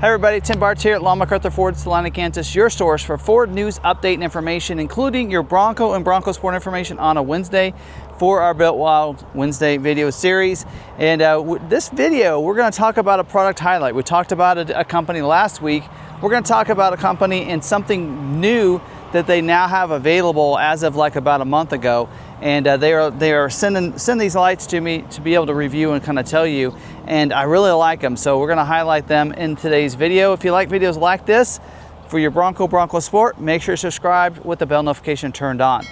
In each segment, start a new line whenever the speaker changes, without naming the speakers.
Hi everybody, Tim Bartz here at Long McArthur Ford, Salina, Kansas, your source for Ford news, update, and information, including your Bronco and Bronco Sport information on a Wednesday for our Built Wild Wednesday video series. And this video, we're going to talk about a product highlight. We talked about a company last week. We're going to talk about a company and something new that they now have available as of like about a month ago. And they are sending these lights to me to be able to review and kind of tell you, and I really like them, so we're going to highlight them in today's video. If you like videos like this for your Bronco Sport, make sure you're subscribed with the bell notification turned on.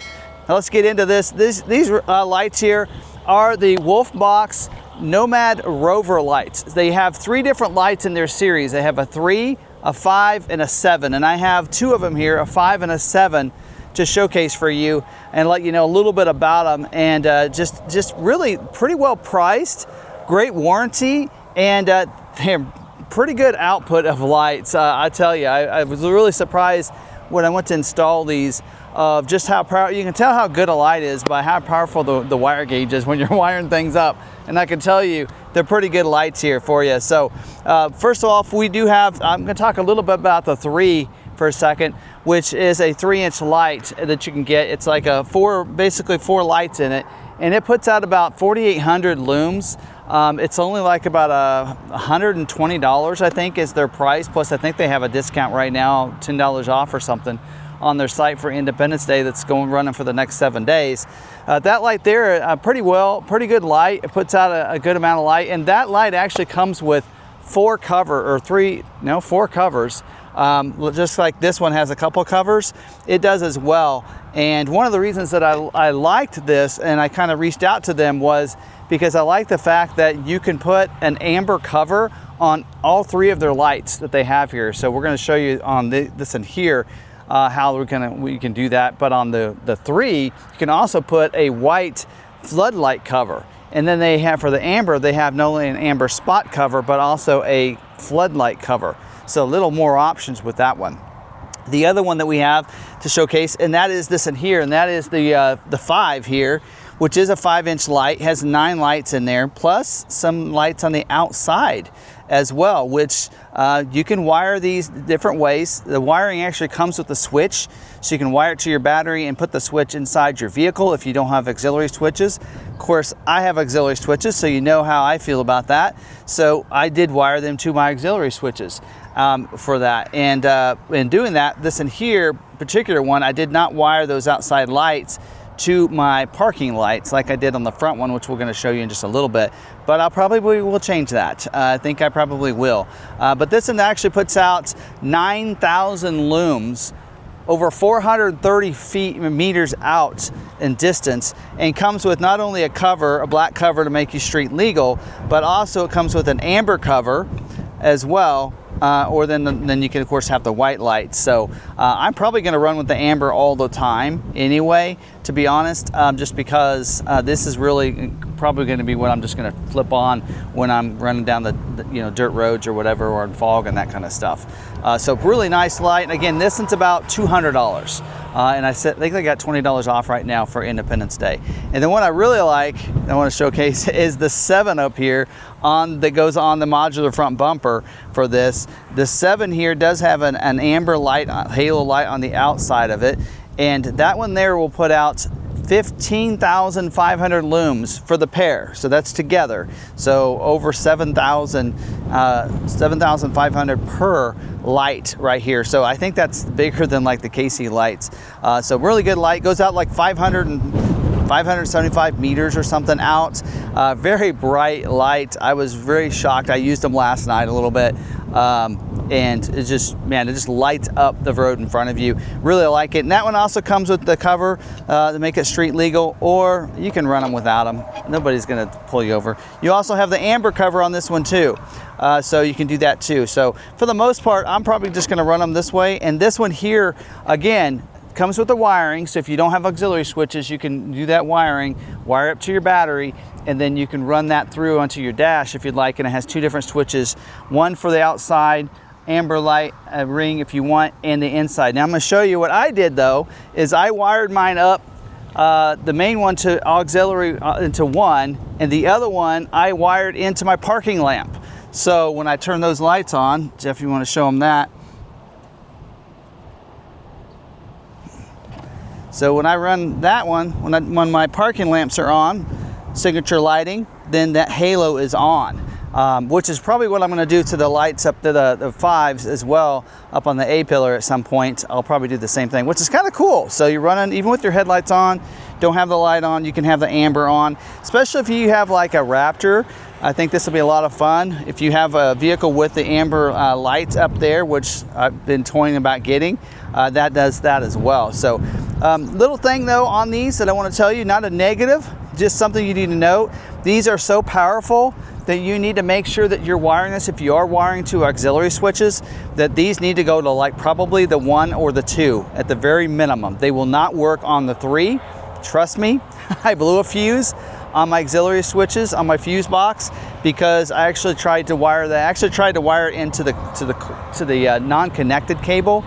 Now let's get into this. These lights here are the Wolfbox NomadRover lights. They have 3 different lights in their series. They have a 3, a 5, and a 7, and I have 2 of them here, a 5 and a 7, to showcase for you and let you know a little bit about them. And just really pretty well priced, great warranty, and they're pretty good output of lights. I tell you, I was really surprised when I went to install these of just how powerful. You can tell how good a light is by how powerful the wire gauge is when you're wiring things up. And I can tell you, they're pretty good lights here for you. So first off, we do have, I'm going to talk a little bit about the 3 for a second, which is a 3-inch light that you can get. It's like basically 4 lights in it, and it puts out about 4,800 looms. It's only like about $120, I think, is their price. Plus, I think they have a discount right now, $10 off or something, on their site for Independence Day that's running for the next 7 days. That light there, pretty good light. It puts out a good amount of light, and that light actually comes with 4 covers. Just like this one has a couple covers, it does as well. And one of the reasons that I liked this and I kind of reached out to them was because I like the fact that you can put an amber cover on all 3 of their lights that they have here. So we're going to show you on this in here how we can do that. But on the 3, you can also put a white floodlight cover. And then they have, for the amber, they have not only an amber spot cover, but also a floodlight cover. So a little more options with that one. The other one that we have to showcase, and that is this in here, and that is the 5 here, which is a 5-inch light, has 9 lights in there, plus some lights on the outside as well, which you can wire these different ways. The wiring actually comes with a switch, so you can wire it to your battery and put the switch inside your vehicle if you don't have auxiliary switches. Of course, I have auxiliary switches, so you know how I feel about that. So I did wire them to my auxiliary switches for that. And in doing that, this in here, particular one, I did not wire those outside lights to my parking lights like I did on the front one, which we're going to show you in just a little bit, but I'll probably will change that. I think I probably will. But this one actually puts out 9,000 looms, over 430 meters out in distance, and comes with not only a cover, a black cover to make you street legal, but also it comes with an amber cover as well. Or then you can of course have the white lights. So I'm probably going to run with the amber all the time anyway, to be honest, just because this is really probably going to be what I'm just going to flip on when I'm running down the dirt roads or whatever, or in fog and that kind of stuff. So really nice light. And again, this one's about $200. And I think they got $20 off right now for Independence Day. And then what I really like, I want to showcase, is the 7 up here that goes on the modular front bumper for this. The 7 here does have an amber light, halo light on the outside of it. And that one there will put out 15,500 looms for the pair, so that's together. So over 7,500 per light right here. So I think that's bigger than like the KC lights. So really good light, goes out like 575 meters or something out. Very bright light. I was very shocked. I used them last night a little bit. And it just lights up the road in front of you. Really like it. And that one also comes with the cover to make it street legal, or you can run them without them. Nobody's gonna pull you over. You also have the amber cover on this one too. So you can do that too. So for the most part, I'm probably just gonna run them this way. And this one here, again, comes with the wiring. So if you don't have auxiliary switches, you can do that wiring, wire up to your battery, and then you can run that through onto your dash if you'd like. And it has 2 different switches, one for the outside amber light ring if you want, and the inside. Now I'm going to show you what I did though, is I wired mine up, the main one to auxiliary into one, and the other one I wired into my parking lamp. So when I turn those lights on, Jeff, you want to show them that? So when I run that one, when my parking lamps are on, signature lighting, then that halo is on, which is probably what I'm going to do to the lights up to the 5s as well, up on the A-pillar at some point. I'll probably do the same thing, which is kind of cool. So you're running, even with your headlights on, don't have the light on, you can have the amber on, especially if you have like a Raptor. I think this will be a lot of fun. If you have a vehicle with the amber lights up there, which I've been toying about getting, that does that as well. So little thing though on these that I want to tell you, not a negative, just something you need to note. These are so powerful that you need to make sure that you're wiring this, if you are wiring to auxiliary switches, that these need to go to like probably the 1 or the 2 at the very minimum. They will not work on the 3. Trust me, I blew a fuse on my auxiliary switches on my fuse box because I actually tried to wire that. I actually tried to wire it into the non-connected cable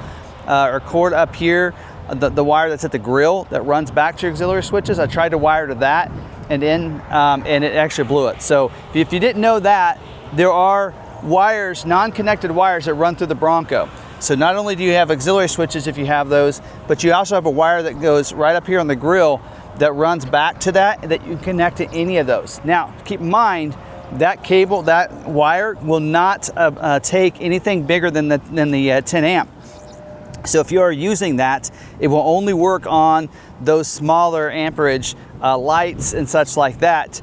or cord up here, the wire that's at the grill that runs back to your auxiliary switches. I tried to wire to that and it actually blew it. So if you didn't know that, there are wires, non-connected wires that run through the Bronco. So not only do you have auxiliary switches if you have those, but you also have a wire that goes right up here on the grill that runs back to that you can connect to any of those. Now, keep in mind that cable, that wire will not take anything bigger than the 10 amp. So if you are using that, it will only work on those smaller amperage lights and such like that.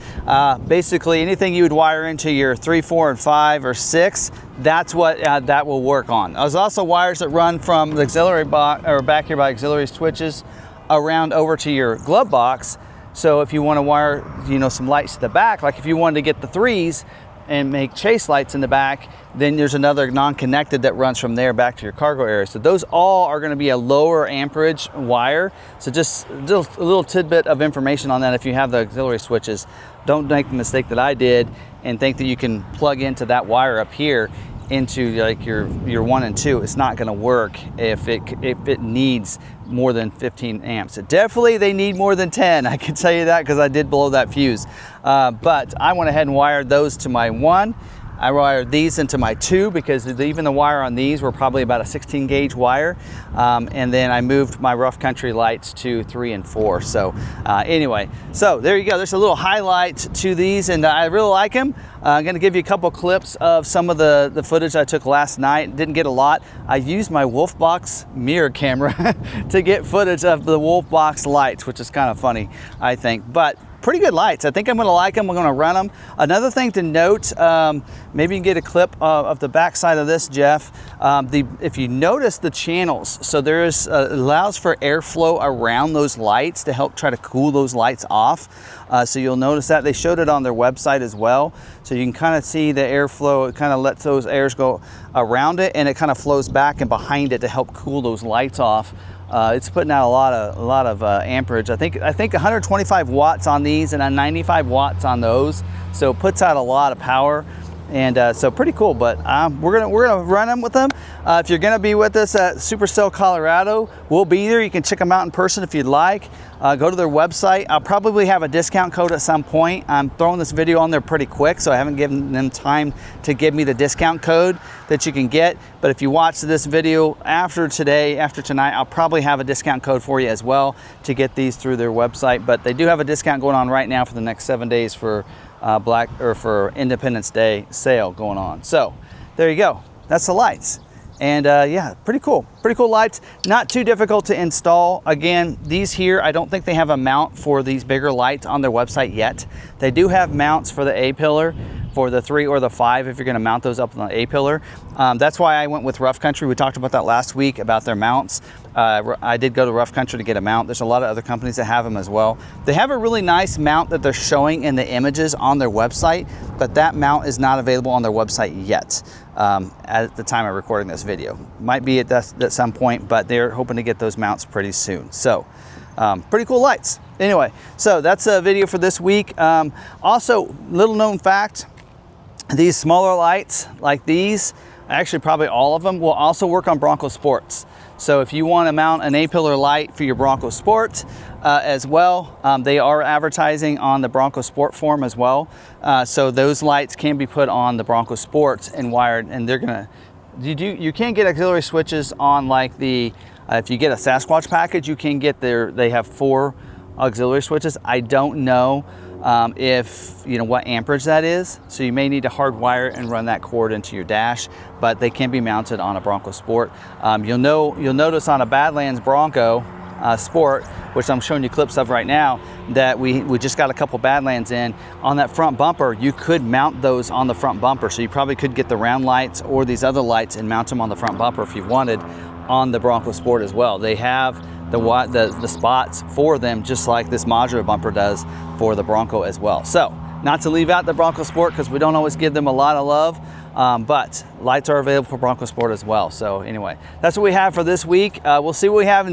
Basically anything you would wire into your 3, 4, and 5 or 6, that's what that will work on. There's also wires that run from the auxiliary box or back here by auxiliary switches around over to your glove box. So if you want to wire, you know, some lights to the back, like if you wanted to get the 3s and make chase lights in the back, then there's another non-connected that runs from there back to your cargo area. So those all are going to be a lower amperage wire. So just a little tidbit of information on that. If you have the auxiliary switches, don't make the mistake that I did and think that you can plug into that wire up here into like your 1 and 2. It's not going to work if it needs more than 15 amps. Definitely they need more than 10. I can tell you that because I did blow that fuse. But I went ahead and wired those to my 1. I wired these into my 2 because even the wire on these were probably about a 16 gauge wire. And then I moved my rough country lights to 3 and 4. So anyway, so there you go. There's a little highlight to these and I really like them. I'm going to give you a couple clips of some of the footage I took last night. Didn't get a lot. I used my Wolfbox mirror camera to get footage of the Wolfbox lights, which is kind of funny, I think. But pretty good lights. I think I'm going to like them. I'm going to run them. Another thing to note, maybe you can get a clip of the back side of this, Jeff. If you notice the channels, so there is allows for airflow around those lights to help try to cool those lights off. So you'll notice that they showed it on their website as well. So you can kind of see the airflow. It kind of lets those airs go around it, and it kind of flows back and behind it to help cool those lights off. It's putting out a lot of amperage. I think 125 watts on these and 95 watts on those. So it puts out a lot of power. And so pretty cool, but we're gonna run them with them. If you're gonna be with us at Supercell, Colorado, we'll be there. You can check them out in person if you'd like. Go to their website. I'll probably have a discount code at some point. I'm throwing this video on there pretty quick, so I haven't given them time to give me the discount code that you can get. But if you watch this video after tonight, I'll probably have a discount code for you as well to get these through their website. But they do have a discount going on right now for the next 7 days for for Independence Day sale going on. So there you go. That's the lights. And yeah, pretty cool lights. Not too difficult to install. Again, these here, I don't think they have a mount for these bigger lights on their website yet. They do have mounts for the A-pillar, for the 3 or the 5 if you're going to mount those up on the A-pillar. That's why I went with Rough Country. We talked about that last week about their mounts. I did go to Rough Country to get a mount. There's a lot of other companies that have them as well. They have a really nice mount that they're showing in the images on their website, but that mount is not available on their website yet at the time of recording this video. Might be at some point, but they're hoping to get those mounts pretty soon. So pretty cool lights. Anyway, so that's a video for this week. Also, little known fact, these smaller lights like these actually probably all of them, will also work on Bronco Sports. So if you want to mount an A-pillar light for your Bronco Sport as well, they are advertising on the Bronco Sport form as well. So those lights can be put on the Bronco Sports and wired, and they're gonna, you can get auxiliary switches on like the, if you get a Sasquatch package, you can get they have 4 auxiliary switches. I don't know if you know what amperage that is, so you may need to hardwire and run that cord into your dash, but they can be mounted on a Bronco Sport. You'll notice on a Badlands Bronco Sport, which I'm showing you clips of right now, that we just got a couple Badlands in. On that front bumper, you could mount those on the front bumper, so you probably could get the round lights or these other lights and mount them on the front bumper if you wanted on the Bronco Sport as well. They have the spots for them, just like this modular bumper does for the Bronco as well. So not to leave out the Bronco Sport, because we don't always give them a lot of love, but lights are available for Bronco Sport as well. So anyway, that's what we have for this week. We'll see what we have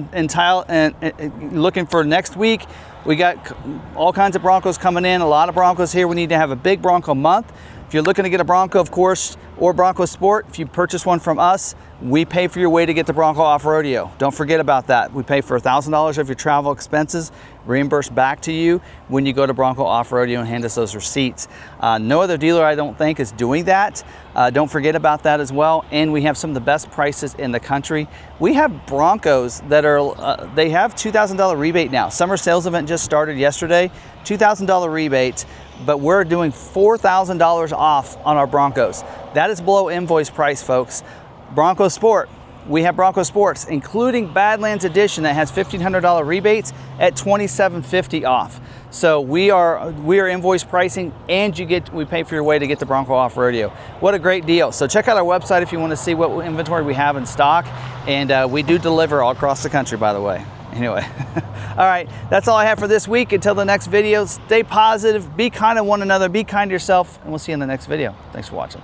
looking for next week. We got all kinds of Broncos coming in, a lot of Broncos here. We need to have a big Bronco month. If you're looking to get a Bronco, of course, or Bronco Sport, if you purchase one from us, we pay for your way to get the Bronco off-roadeo. Don't forget about that. We pay for $1,000 of your travel expenses, reimbursed back to you when you go to Bronco off-roadeo and hand us those receipts. No other dealer, I don't think, is doing that. Don't forget about that as well. And we have some of the best prices in the country. We have Broncos that are, they have $2,000 rebate now. Summer sales event just started yesterday, $2,000 rebate, but we're doing $4,000 off on our Broncos. That is below invoice price, folks. Bronco Sport, we have Bronco Sports, including Badlands Edition, that has $1,500 rebates at $2,750 off. So we are invoice pricing, and we pay for your way to get the Bronco off-roadeo. What a great deal. So check out our website if you want to see what inventory we have in stock, and we do deliver all across the country, by the way. Anyway, all right, that's all I have for this week. Until the next video, stay positive, be kind to one another, be kind to yourself, and we'll see you in the next video. Thanks for watching.